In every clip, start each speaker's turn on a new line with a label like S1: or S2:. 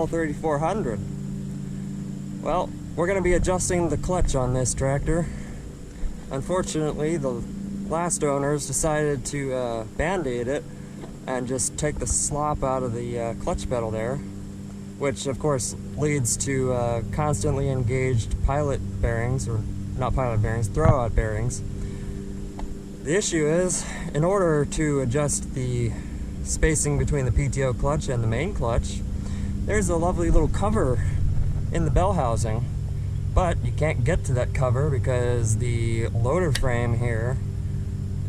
S1: L3400. Well, we're going to be adjusting the clutch on this tractor. Unfortunately, the last owners decided to band-aid it and just take the slop out of the clutch pedal there, which of course leads to constantly engaged pilot bearings, or not pilot bearings, throwout bearings. The issue is, in order to adjust the spacing between the PTO clutch and the main clutch, there's a lovely little cover in the bell housing, but you can't get to that cover because the loader frame here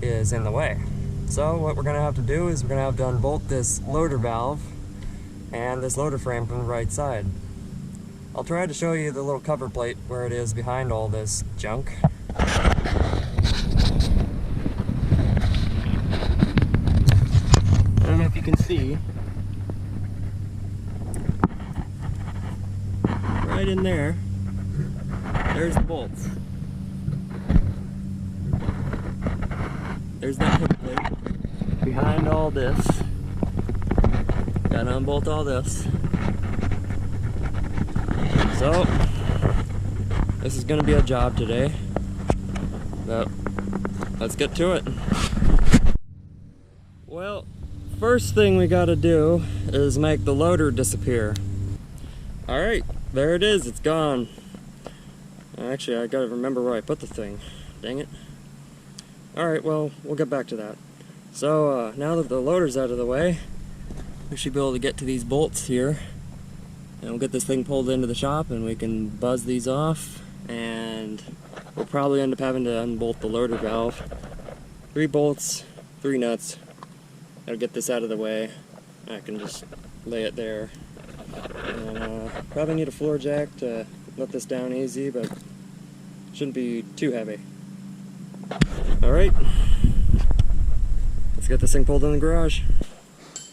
S1: is in the way. So what we're going to have to do is we're going to have to unbolt this loader valve and this loader frame from the right side. I'll try to show you the little cover plate where it is behind all this junk. I don't know if you can see. Right in there, there's the bolts. There's that hook plate behind all this. Gotta unbolt all this. So, this is gonna be a job today. But let's get to it. Well, first thing we gotta do is make the loader disappear. Alright, there it is, it's gone. Actually, I gotta remember where I put the thing. Dang it. Alright, well, we'll get back to that. So, now that the loader's out of the way, we should be able to get to these bolts here. And we'll get this thing pulled into the shop and we can buzz these off. And we'll probably end up having to unbolt the loader valve. 3 bolts, 3 nuts. That'll get this out of the way. I can just lay it there. And probably need a floor jack to let this down easy, but shouldn't be too heavy. Alright, let's get this thing pulled in the garage.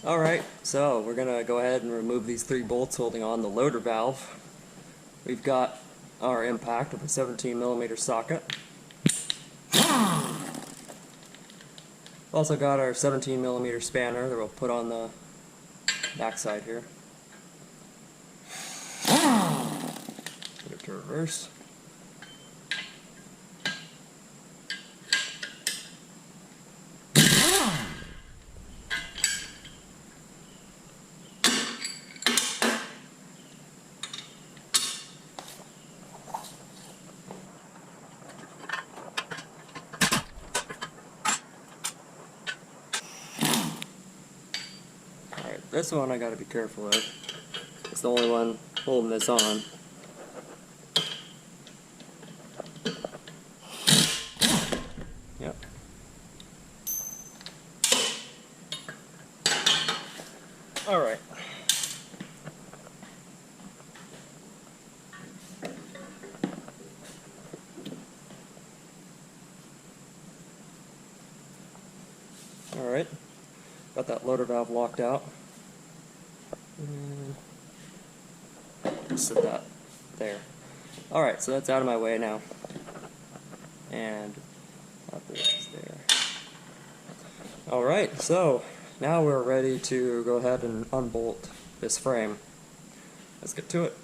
S1: Alright, so we're going to go ahead and remove these 3 bolts holding on the loader valve. We've got our impact with a 17mm socket. Also got our 17mm spanner that we'll put on the back side here. Put it to reverse. This one I gotta be careful of. It's the only one holding this on. Yep. Alright. Alright. Got that loader valve locked out. Set that there. Alright, so that's out of my way now. And that is there. Alright, so now we're ready to go ahead and unbolt this frame. Let's get to it.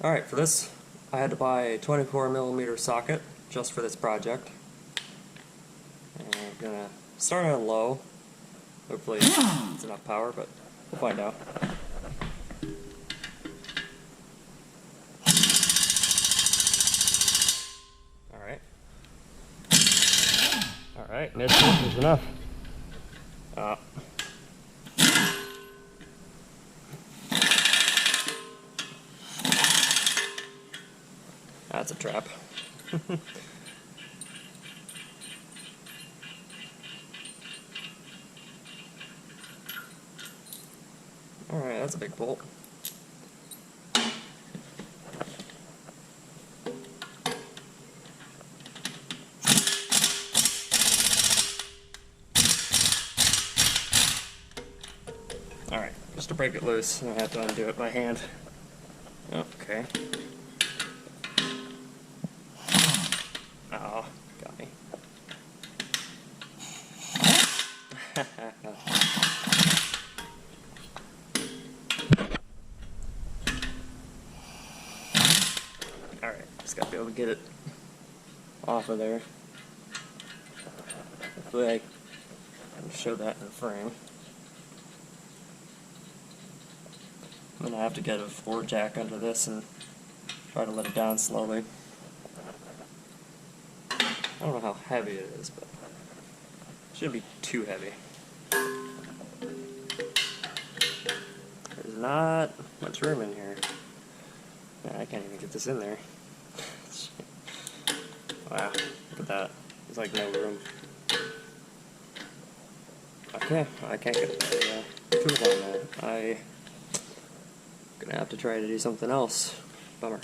S1: Alright, for this I had to buy a 24mm socket just for this project. And I'm gonna start on low. Hopefully it's enough power, but we'll find out. Alright, this is enough. That's a trap. Alright, that's a big bolt. Alright, just to break it loose, I have to undo it by hand. Okay. Oh, got me. Alright, just gotta be able to get it off of there. Hopefully I can show that in the frame. I'm gonna have to get a floor jack under this and try to let it down slowly. I don't know how heavy it is, but it shouldn't be too heavy. There's not much room in here. Man, I can't even get this in there. Wow, look at that. There's like no room. Okay, I can't get the tools on that. I'm gonna have to try to do something else. Bummer.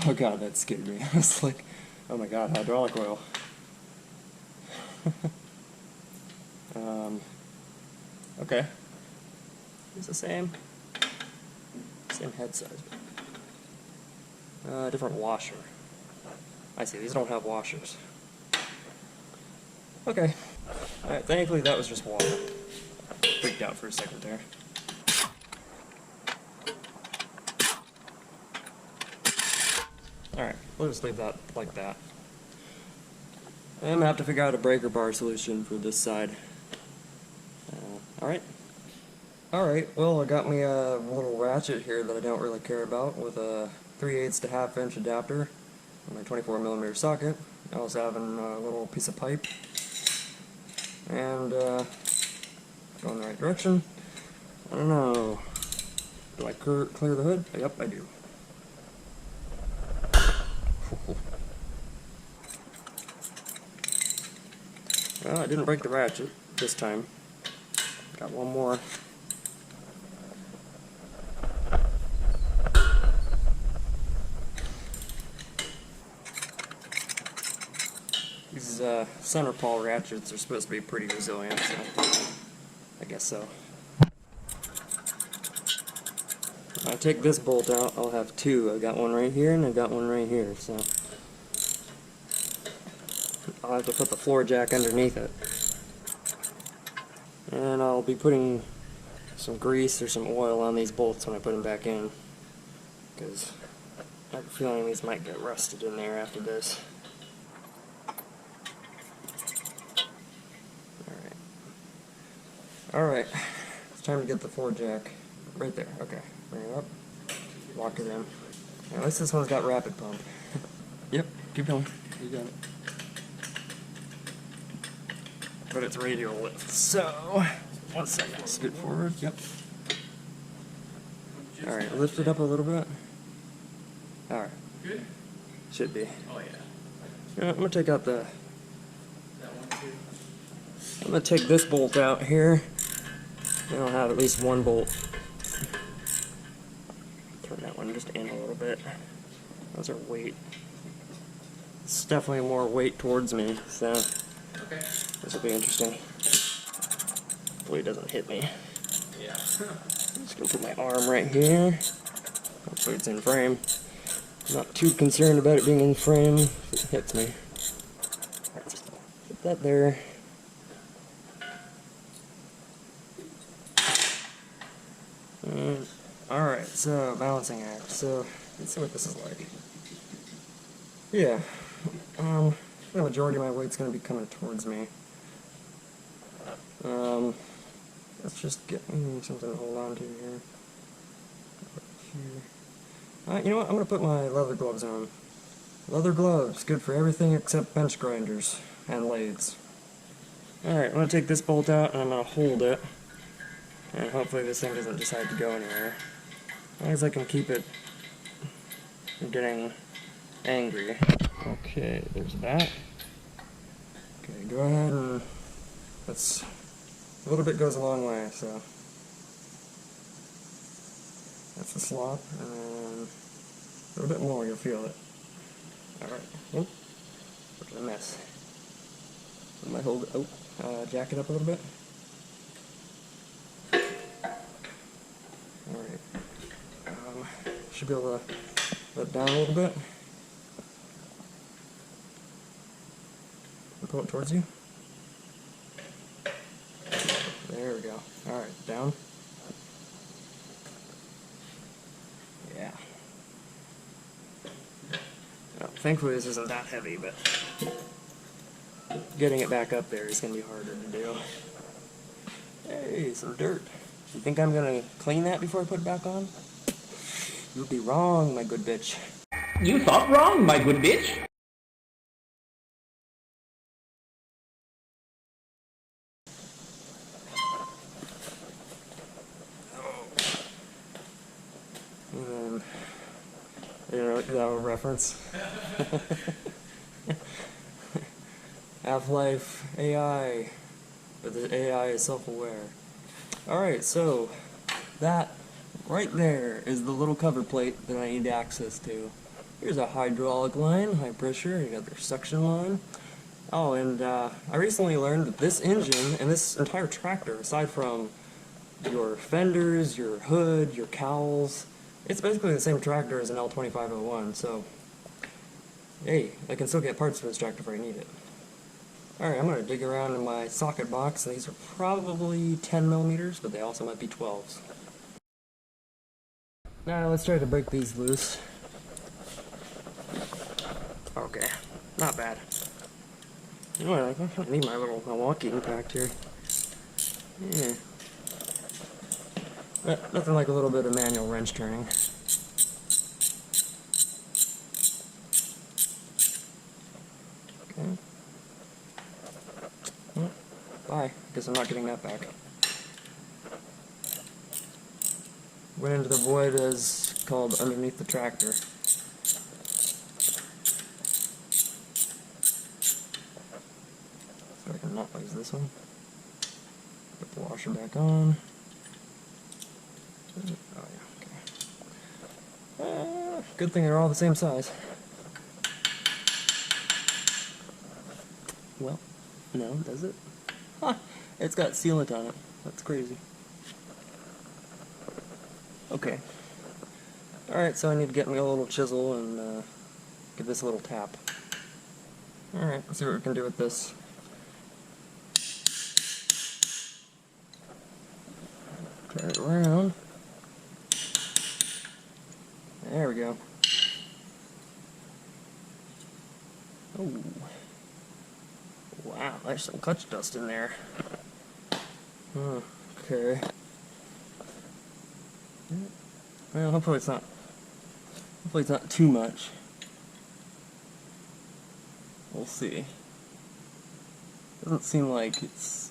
S1: Oh god, that scared me. I was like, oh my god, hydraulic oil. Okay. It's the same head size. Different washer. I see, these don't have washers. Okay. Alright, thankfully that was just water. Freaked out for a second there. Alright, we'll just leave that like that. I'm gonna have to figure out a breaker bar solution for this side. Alright. Alright, well I got me a little ratchet here that I don't really care about with a 3/8 to 1/2 inch adapter on my 24mm socket. I was having a little piece of pipe. And go in the right direction. I don't know. Do I clear the hood? Yep, I do. Well, I didn't break the ratchet this time. Got one more. These center pawl ratchets are supposed to be pretty resilient, so I guess so. If I take this bolt out, I'll have two. I've got one right here and I've got one right here, so I'll have to put the floor jack underneath it. And I'll be putting some grease or some oil on these bolts when I put them back in, because I have a feeling these might get rusted in there after this. Alright, it's time to get the floor jack right there. Okay, bring it up, lock it in. At least this one's got rapid pump. Yep, keep going. You got it. But it's radial lift, so 1 second. Scoot forward. Yep. Alright, lift it up a little bit. Alright. Good? Should be. Oh yeah. I'm gonna take out the... I'm gonna take this bolt out here. And I'll have at least one bolt. Turn that one just in a little bit. Those are weight. It's definitely more weight towards me, so okay. This will be interesting. Hopefully it doesn't hit me. Yeah. I'm just gonna put my arm right here. Hopefully it's in frame. I'm not too concerned about it being in frame if it hits me. Alright, just put that there. Alright, so balancing act. So let's see what this is like. Yeah. The majority of my weight's gonna be coming towards me. Let's just get something to hold on to here. You know what? I'm gonna put my leather gloves on. Leather gloves, good for everything except bench grinders and lathes. Alright, I'm gonna take this bolt out and I'm gonna hold it. And hopefully this thing doesn't decide to go anywhere. As long as I can keep it from getting angry. Okay, there's that. Okay, go ahead and that's a little bit goes a long way, so that's the slop, and then a little bit more, you'll feel it. Alright, look at the mess. I might hold it, jack it up a little bit. Alright, should be able to let it down a little bit. pull it towards you. There we go. Alright, down. Yeah. Well, thankfully this isn't that heavy, but getting it back up there is going to be harder to do. Hey, some dirt. You think I'm going to clean that before I put it back on? You'd be wrong, my good bitch.
S2: You thought wrong, my good bitch.
S1: You know that a reference? Half-Life AI, but the AI is self-aware. Alright, so that right there is the little cover plate that I need access to. Here's a hydraulic line, high pressure, you got their suction line. Oh, and I recently learned that this engine and this entire tractor, aside from your fenders, your hood, your cowls, it's basically the same tractor as an L3400, so hey, I can still get parts for this tractor if I need it. Alright, I'm going to dig around in my socket box. These are probably 10 millimeters, but they also might be 12s. Now let's try to break these loose. Okay, not bad. You know what, I need my little Milwaukee impact here. Yeah. But nothing like a little bit of manual wrench turning. Okay. Well, bye. Guess I'm not getting that back. Went into the void as called underneath the tractor. So I can not use this one. Put the washer back on. Oh yeah, okay. Good thing they're all the same size. Well, no, does it? Huh, it's got sealant on it. That's crazy. Okay. Alright, so I need to get me a little chisel and give this a little tap. Alright, let's see what we can do with this. Turn it around. There we go. Oh. Wow, there's some clutch dust in there. Okay. Well, hopefully it's not too much. We'll see. Doesn't seem like it's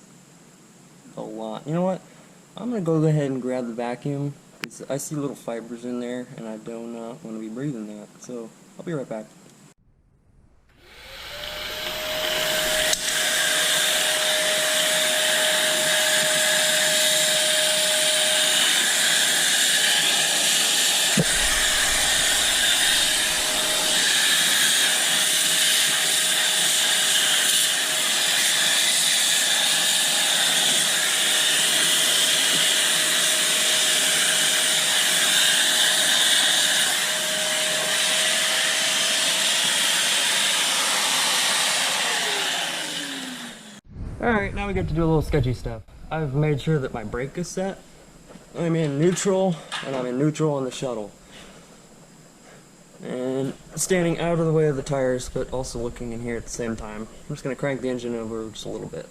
S1: a lot. You know what? I'm gonna go ahead and grab the vacuum, because I see little fibers in there and I do not want to be breathing that. So I'll be right back. Alright, now we get to do a little sketchy stuff. I've made sure that my brake is set. I'm in neutral, and I'm in neutral on the shuttle. And standing out of the way of the tires, but also looking in here at the same time. I'm just going to crank the engine over just a little bit.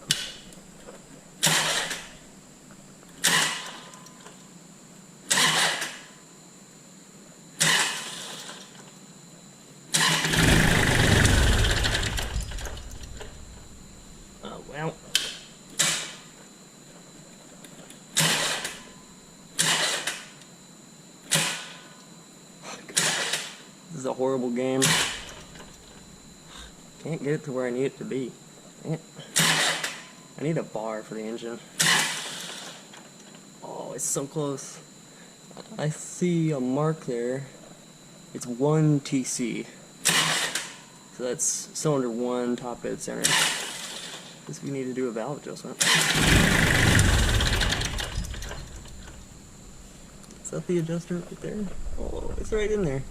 S1: Oh, well. This is a horrible game. Can't get it to where I need it to be. Dang it. I need a bar for the engine. Oh, it's so close. I see a mark there. It's 1 TC. So that's cylinder 1, top dead center. Guess we need to do a valve adjustment. Is that the adjuster right there? Oh, it's right in there.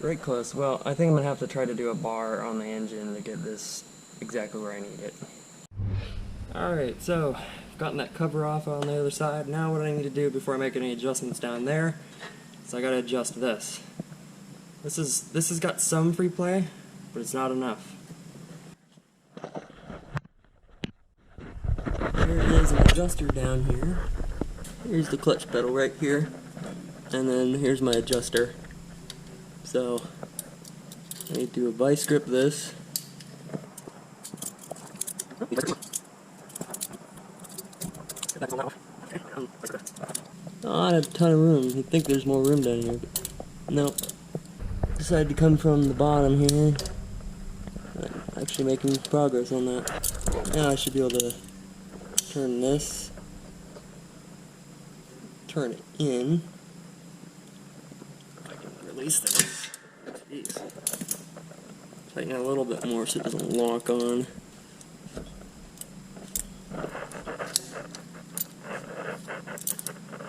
S1: Right close. Well, I think I'm going to have to try to do a bar on the engine to get this exactly where I need it. Alright, so I've gotten that cover off on the other side. Now what I need to do before I make any adjustments down there is I gotta adjust this. This has got some free play, but it's not enough. There is an adjuster down here. Here's the clutch pedal right here, and then here's my adjuster. So I need to vice grip this. Not a ton of room. You'd think there's more room down here, but nope. Decided to come from the bottom here. I'm actually making progress on that. Now I should be able to turn this, turn it in. If I can release this. Jeez. Tighten it a little bit more so it doesn't lock on.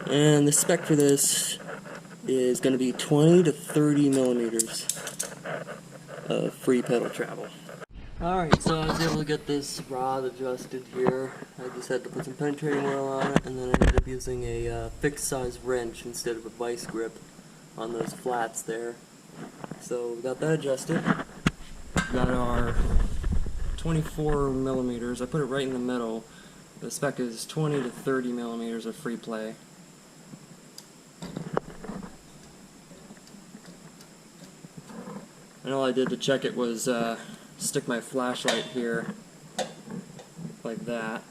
S1: And the spec for this is going to be 20 to 30 millimeters of free pedal travel. Alright, so I was able to get this rod adjusted here. I just had to put some penetrating oil on it, and then I ended up using a fixed size wrench instead of a vice grip on those flats there. So we got that adjusted. Got our 24 millimeters. I put it right in the middle. The spec is 20 to 30 millimeters of free play. And all I did to check it was stick my flashlight here, like that,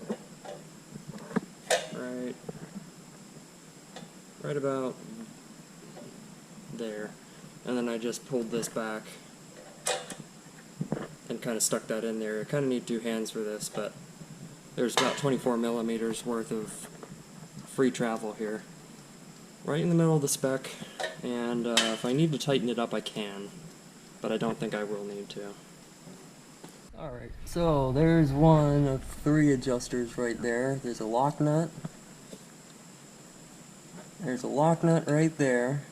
S1: right about there, and then I just pulled this back and kind of stuck that in there. I kind of need two hands for this, but there's about 24 millimeters worth of free travel here, right in the middle of the spec, and if I need to tighten it up I can, but I don't think I will need to. Alright, so there's one of three adjusters right there. There's a lock nut. There's a lock nut right there.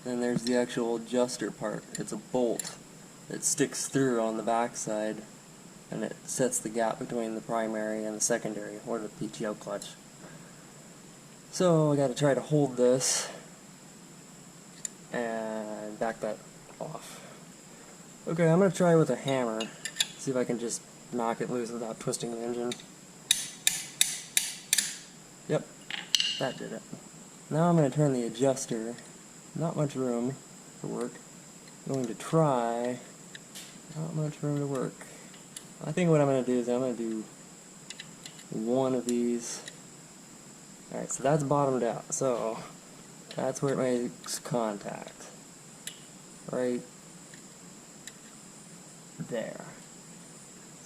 S1: And there's the actual adjuster part. It's a bolt that sticks through on the back side, and it sets the gap between the primary and the secondary, or the PTO clutch. So I gotta try to hold this and back that off. Okay, I'm gonna try with a hammer. See if I can just knock it loose without twisting the engine. Yep, that did it. Now I'm going to turn the adjuster. Not much room to work. I'm going to try. Not much room to work. I think what I'm going to do is I'm going to do one of these. Alright, so that's bottomed out. So that's where it makes contact. Right there.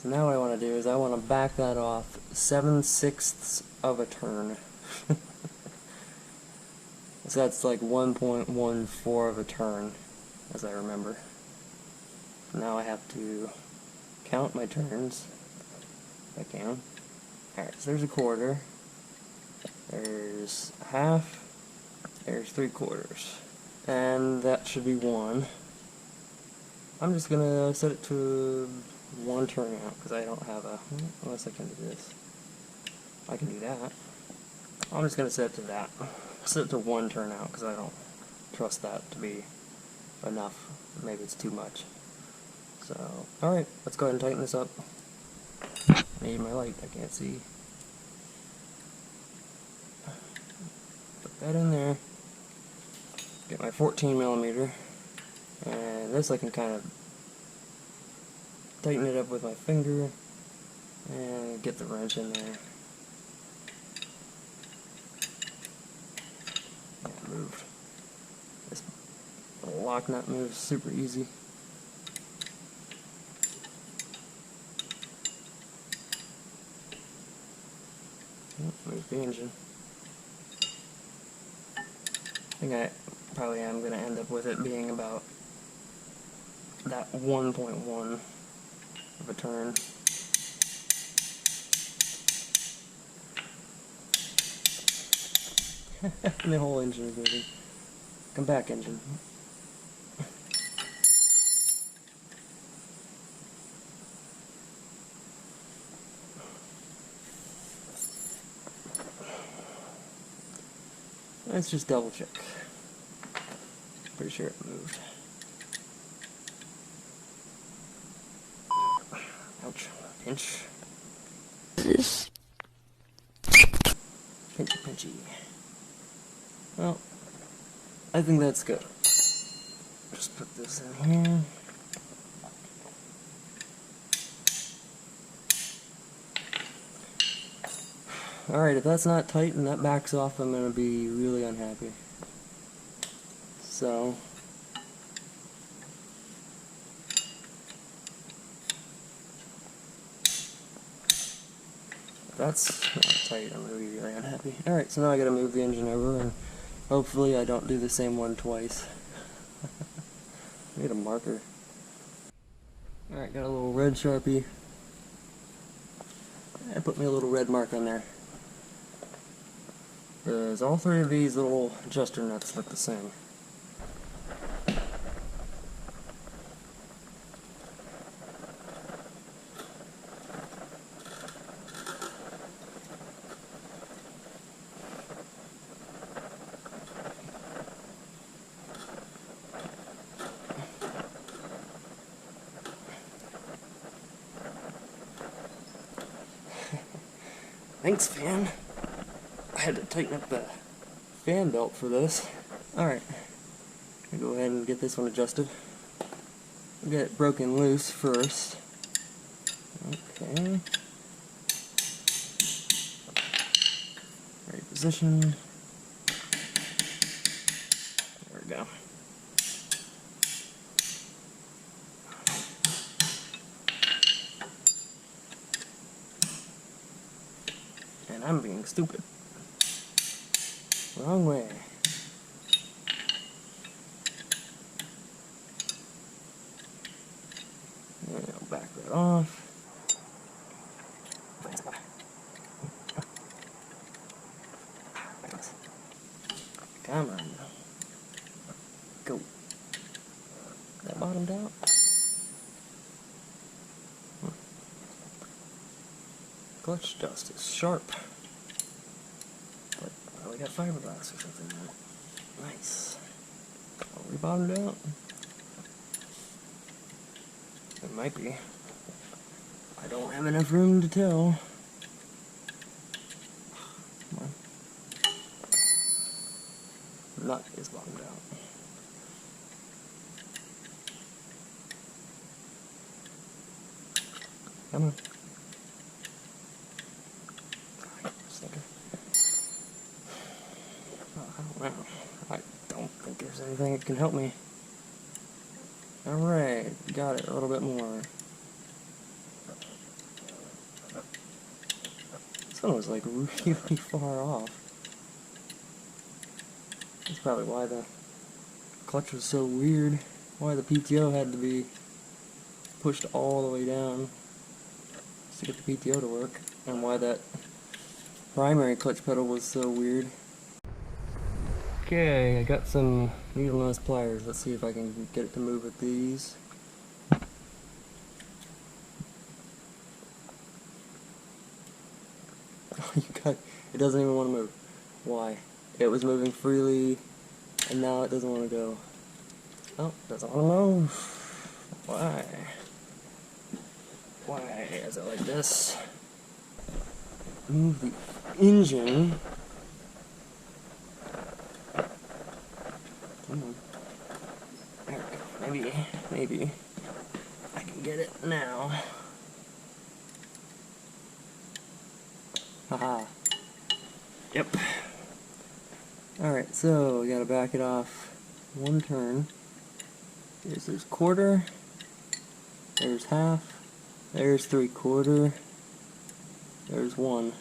S1: So now what I want to do is I want to back that off 7/6 of a turn. So that's like 1.14 of a turn, as I remember. Now I have to count my turns, if I can. Alright, so there's a quarter, there's a half, there's 3/4, and that should be 1. I'm just going to set it to 1 turn out, because I don't have a, unless I can do this. I can do that. I'm just going to set it to that. Set it to 1 turn out, because I don't trust that to be enough. Maybe it's too much. So, alright, let's go ahead and tighten this up. Need my light, I can't see. Put that in there. Get my 14 millimeter. And this I can kind of tighten it up with my finger and get the wrench in there. Yeah, it moved. This lock nut moves super easy. Move the engine. I think I probably am going to end up with it being about that 1.1 of a turn. And the whole engine is moving. Come back, engine. Let's just double check. Pretty sure it moved. Ouch. Pinch. Pinchy, pinchy. Well, I think that's good. Just put this in here. Alright, if that's not tight and that backs off, I'm going to be really unhappy. So, if that's not tight, I'm going to be really unhappy. Alright, so now I got to move the engine over, and hopefully I don't do the same one twice. I need a marker. Alright, got a little red Sharpie. I put me a little red mark on there. Because all three of these little adjuster nuts look the same. Thanks, fan. I had to tighten up the fan belt for this. Alright, I'll go ahead and get this one adjusted. We'll get it broken loose first. Okay. Right position. There we go. And I'm being stupid. Wrong way. And I'll back that off. Thanks. Come on. Go. That bottomed out? Clutch dust is sharp. But we got fiberglass or something in it. Nice. Are we bottomed out? It might be. I don't have enough room to tell. Come on. Nut is bottomed out. Come on. Well, I don't think there's anything that can help me. Alright, got it a little bit more. This one was like really far off. That's probably why the clutch was so weird. Why the PTO had to be pushed all the way down to get the PTO to work. And why that primary clutch pedal was so weird. Okay, I got some needle nose pliers. Let's see if I can get it to move with these. Oh, it doesn't even want to move. Why? It was moving freely, and now it doesn't want to go. Oh, doesn't want to move. Why? Why is it like this? Move the engine. Come on. There we go. Maybe I can get it now. Haha. Yep. Alright, so we gotta back it off one turn. There's quarter. There's half. There's 3/4. There's 1.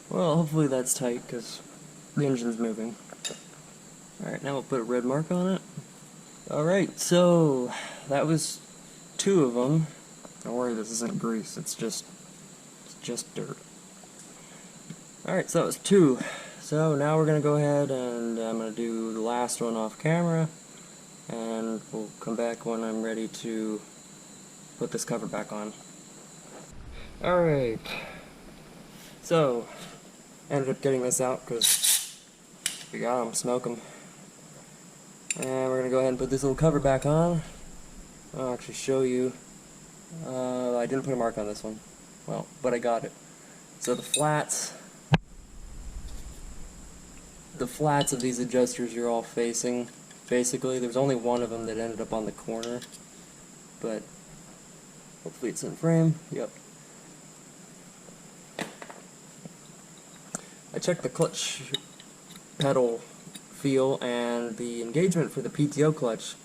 S1: Well, hopefully that's tight, because the engine's moving. Alright, now we'll put a red mark on it. Alright, so that was 2 of them. Don't worry, this isn't grease, it's just dirt. Alright, so that was 2. So now we're going to go ahead and I'm going to do the last one off camera, and we'll come back when I'm ready to put this cover back on. Alright, so ended up getting this out because we got them, smoke them. And we're going to go ahead and put this little cover back on. I'll actually show you. I didn't put a mark on this one. Well, but I got it. So the flats of these adjusters you're all facing, basically. There's only one of them that ended up on the corner, but hopefully it's in frame. Yep. I checked the clutch pedal feel and the engagement for the PTO clutch.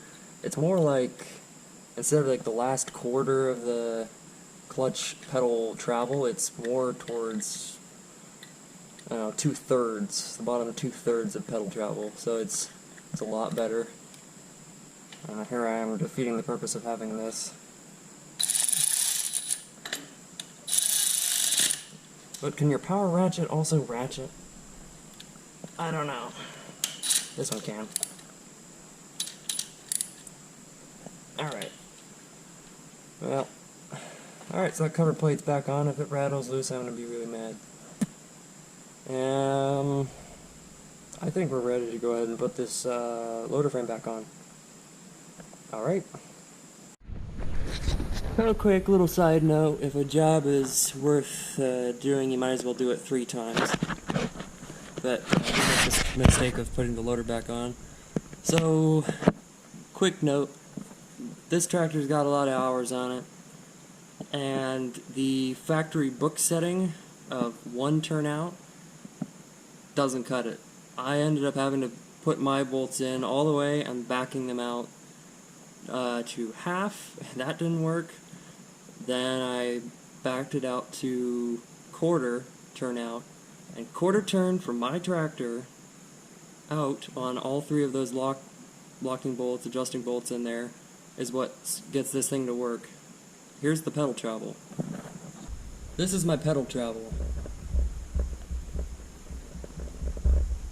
S1: It's more like, instead of like the last quarter of the clutch pedal travel, it's more towards, I don't know, 2/3, the bottom 2/3 of pedal travel. So it's a lot better. Here I am defeating the purpose of having this. But can your power ratchet also ratchet? I don't know. This one can. Alright. Well, alright, so that cover plate's back on. If it rattles loose, I'm going to be really mad. I think we're ready to go ahead and put this loader frame back on. Alright. A quick little side note, if a job is worth doing, you might as well do it 3 times. But I made this mistake of putting the loader back on. So, quick note, this tractor's got a lot of hours on it, and the factory book setting of 1 turnout doesn't cut it. I ended up having to put my bolts in all the way and backing them out to half, and that didn't work. Then I backed it out to quarter turnout, and quarter turn for my tractor out on all 3 of those locking bolts, adjusting bolts in there, is what gets this thing to work. Here's the pedal travel. This is my pedal travel.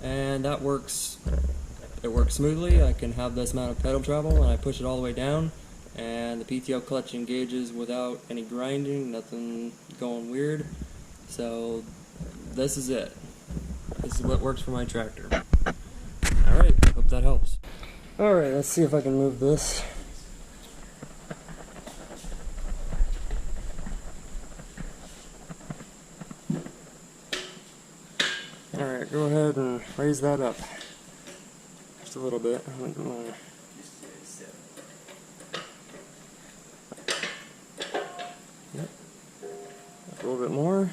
S1: And that works. It works smoothly. I can have this amount of pedal travel and I push it all the way down, and the PTO clutch engages without any grinding, nothing going weird. So this is it. This is what works for my tractor. Alright, hope that helps. Alright, let's see if I can move this. Alright, go ahead and raise that up. Just a little bit. Yep. A little bit more.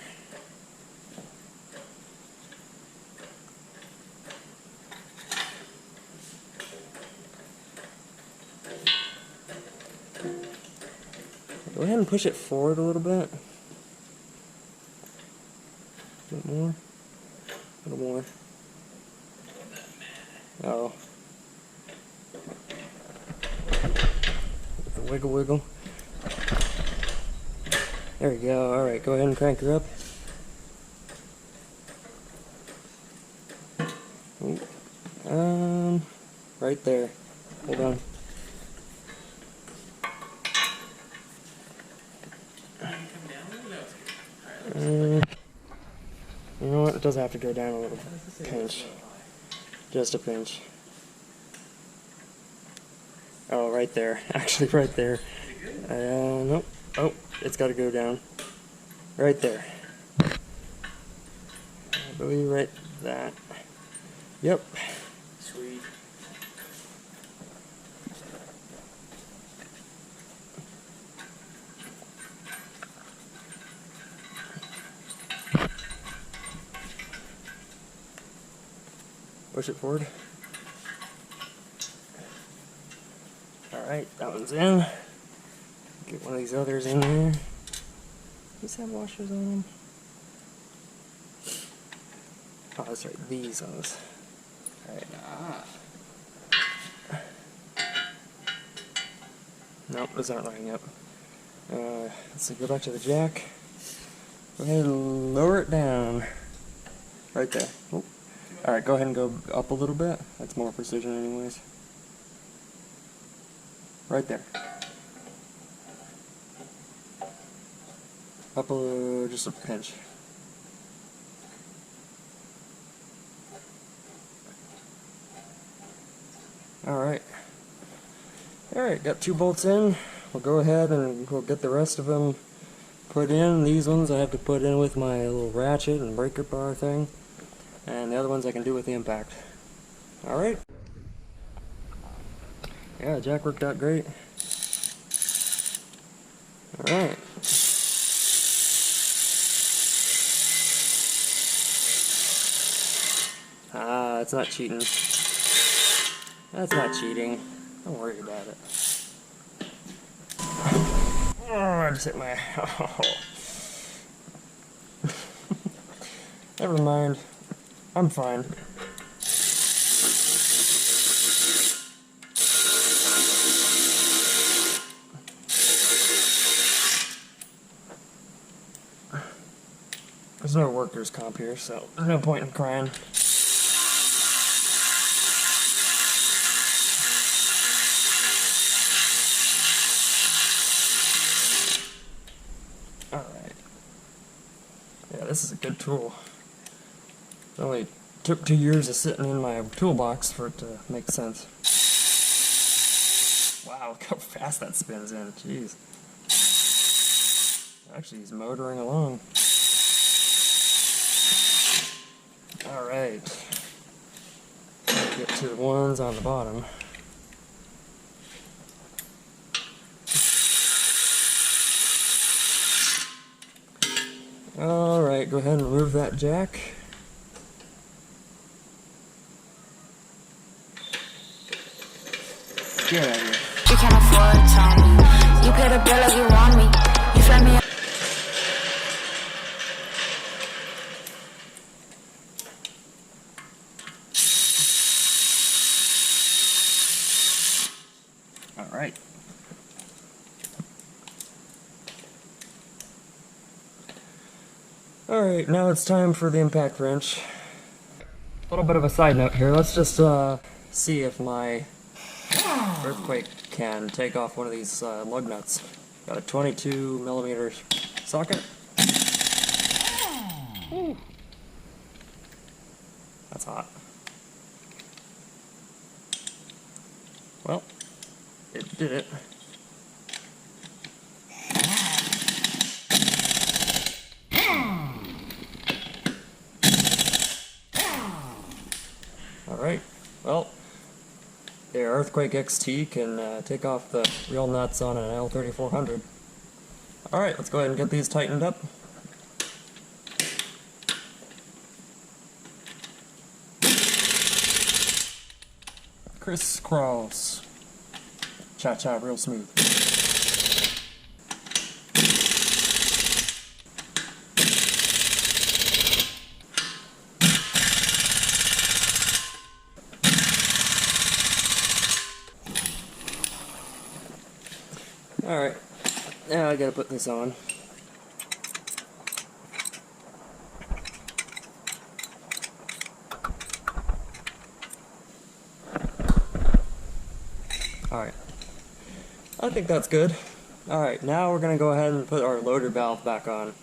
S1: Go ahead and push it forward a little bit. A bit more. A little more. Oh. Wiggle, wiggle. There we go. Alright, go ahead and crank her up. Right there. Hold on. You know what? It does have to go down a little pinch. Just a pinch. Oh, right there. Actually, right there. Nope. Oh, it's got to go down. Right there. I believe right that. Yep. Sweet. Push it forward. Alright, that one's in. Get one of these others in there. These have washers on them. Oh, that's right, these ones. Alright. Nope, those aren't lining up. Let's go back to the jack. Go ahead and lower it down. Right there. Oh. Alright, go ahead and go up a little bit. That's more precision anyways. Right there. Up just a pinch. Alright. Alright, got 2 bolts in. We'll go ahead and we'll get the rest of them put in. These ones I have to put in with my little ratchet and breaker bar thing. And the other ones I can do with the impact. Alright. Yeah, jack worked out great. Alright. Ah, that's not cheating. That's not cheating. Don't worry about it. Oh, I just hit my... Oh. Never mind. I'm fine. There's no workers' comp here, so there's no point in crying. Alright. Yeah, this is a good tool. It only took 2 years of sitting in my toolbox for it to make sense. Wow, look how fast that spins in. Jeez. Actually, he's motoring along. Alright. Get to the ones on the bottom. Alright, go ahead and remove that jack. Get out of here.
S3: You can't afford Tommy. You pay the bill like you want me. You fly me.
S1: Alright. Alright, now it's time for the impact wrench. A little bit of a side note here. Let's just see if my earthquake can take off one of these lug nuts. Got a 22mm socket. Ooh. That's hot. Well, it did it. Alright, well, the Earthquake XT can take off the real nuts on an L3400. Alright, let's go ahead and get these tightened up. Crisscross. Cha-cha, real smooth. Alright, now I gotta put this on. Alright, I think that's good. Alright, now we're gonna go ahead and put our loader valve back on.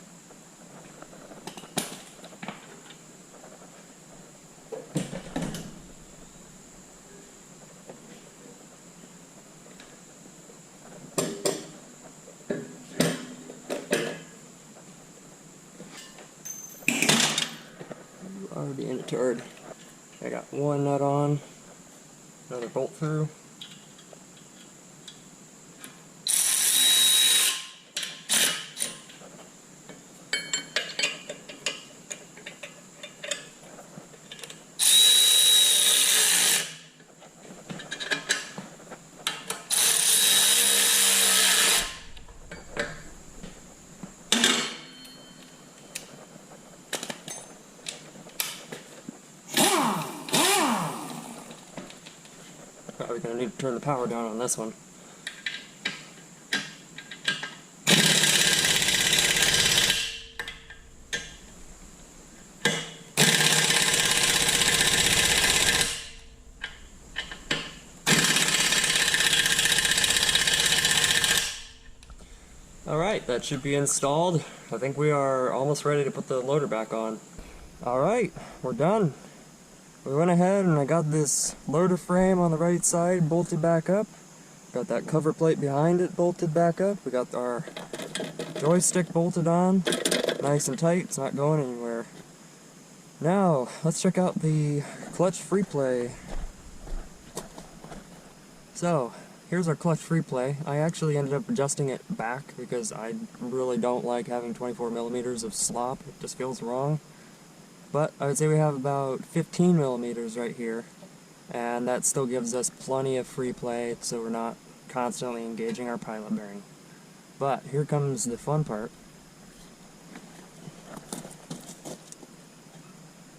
S1: Already in a turd. I got one nut on, another bolt through. Probably gonna need to turn the power down on this one. Alright, that should be installed. I think we are almost ready to put the loader back on. Alright, we're done. We went ahead and I got this loader frame on the right side bolted back up. Got that cover plate behind it bolted back up. We got our joystick bolted on. Nice and tight, it's not going anywhere. Now, let's check out the clutch free play. So, here's our clutch free play. I actually ended up adjusting it back because I really don't like having 24 millimeters of slop. It just feels wrong. But I would say we have about 15 millimeters right here. And that still gives us plenty of free play so we're not constantly engaging our pilot bearing. But here comes the fun part.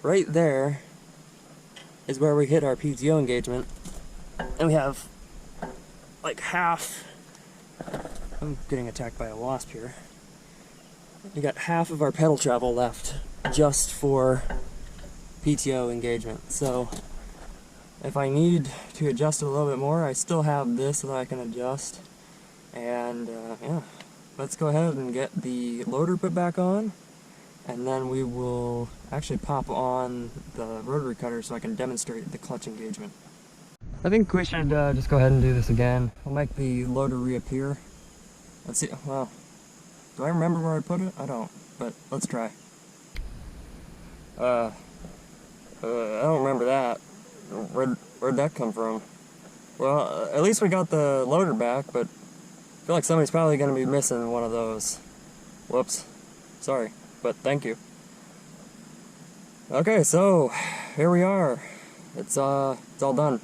S1: Right there is where we hit our PTO engagement. And we have like half. I'm getting attacked by a wasp here. We got half of our pedal travel left just for PTO engagement. So if I need to adjust it a little bit more, I still have this that I can adjust. And yeah, let's go ahead and get the loader put back on, and then we will actually pop on the rotary cutter so I can demonstrate the clutch engagement. I think we should just go ahead and do this again. I'll make the loader reappear. Let's see. Well, do I remember where I put it? I don't, but let's try. I don't remember that. Where'd that come from? Well, at least we got the loader back, but I feel like somebody's probably going to be missing one of those. Whoops. Sorry, but thank you. Okay, so here we are. It's all done.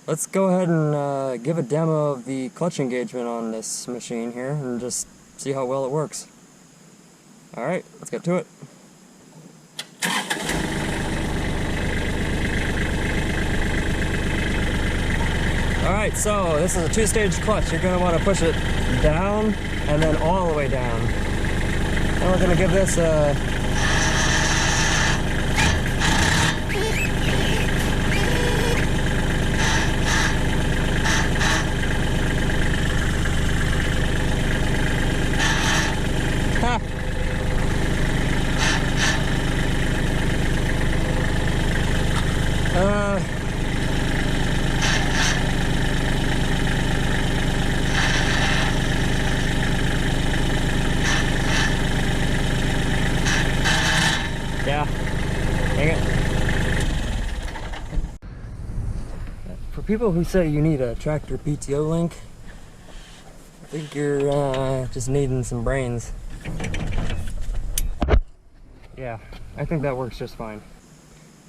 S1: Let's go ahead and give a demo of the clutch engagement on this machine here and just see how well it works. Alright, let's get to it. Alright, so this is a two-stage clutch. You're going to want to push it down and then all the way down. And we're going to give this a yeah, dang it. For people who say you need a tractor PTO link, I think you're just needing some brains. Yeah, I think that works just fine.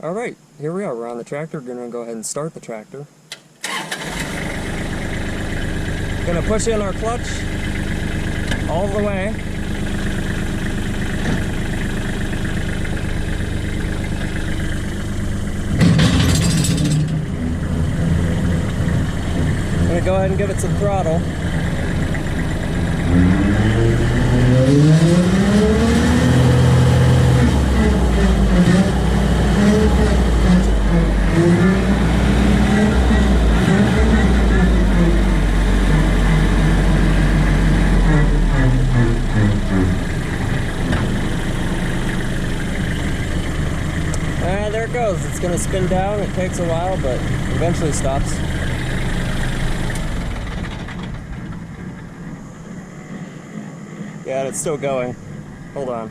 S1: Alright, here we are. We're on the tractor. We're going to go ahead and start the tractor. Going to push in our clutch all the way. Going to go ahead and give it some throttle. There it goes. It's going to spin down. It takes a while, but eventually stops. Yeah, and it's still going. Hold on.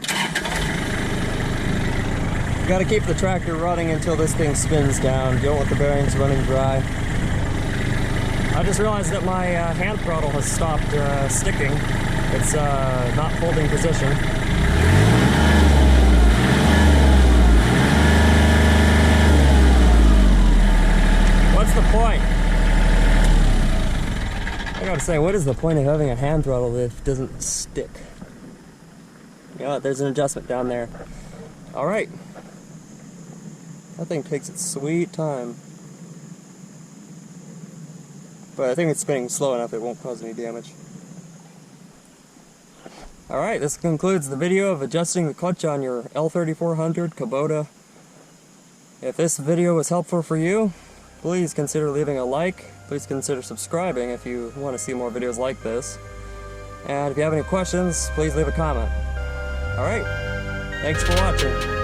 S1: You gotta keep the tractor running until this thing spins down. You don't want the bearings running dry. I just realized that my hand throttle has stopped sticking. It's not holding position. What's the point? I gotta say, what is the point of having a hand throttle if it doesn't stick? You know what, there's an adjustment down there. Alright. That thing takes its sweet time. But I think it's spinning slow enough it won't cause any damage. Alright, this concludes the video of adjusting the clutch on your L3400 Kubota. If this video was helpful for you, please consider leaving a like. Please consider subscribing if you want to see more videos like this. And if you have any questions, please leave a comment. Alright, thanks for watching.